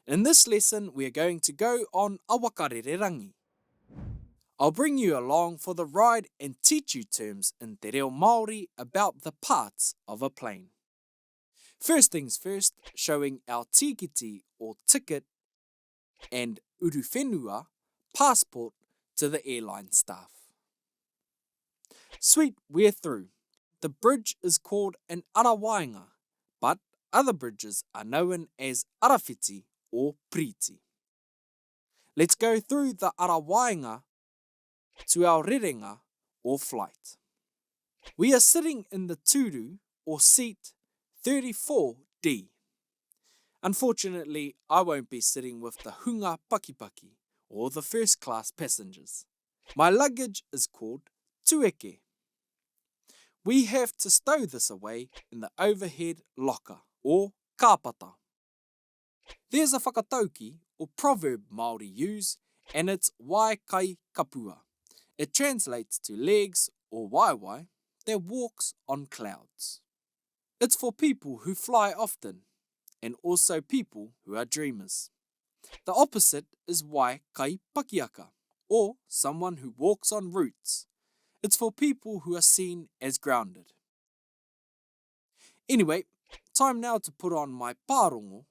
In this lesson, we are going to go on a wakarererangi. I'll bring you along for the ride and teach you terms in te reo Māori about the parts of a plane. First things first, showing our tikiti or ticket and uruwhenua passport to the airline staff. Sweet, we're through. The bridge is called an arawainga, but other bridges are known as arawhiti or priti. Let's go through the arawainga to our rerenga or flight. We are sitting in the turu or seat 34D. Unfortunately, I won't be sitting with the hunga pakipaki or the first class passengers. My luggage is called tueke. We have to stow this away in the overhead locker or kāpata. There's a whakatauki or proverb Māori use, and it's wai kai kapua. It translates to legs or waiwai that walks on clouds. It's for people who fly often and also people who are dreamers. The opposite is wai kai pakiaka or someone who walks on roots. It's for people who are seen as grounded. Anyway, time now to put on my pārongo,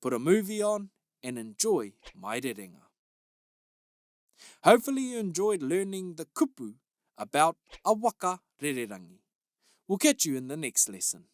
put a movie on, and enjoy my rerenga. Hopefully you enjoyed learning the kupu about a waka rererangi. We'll catch you in the next lesson.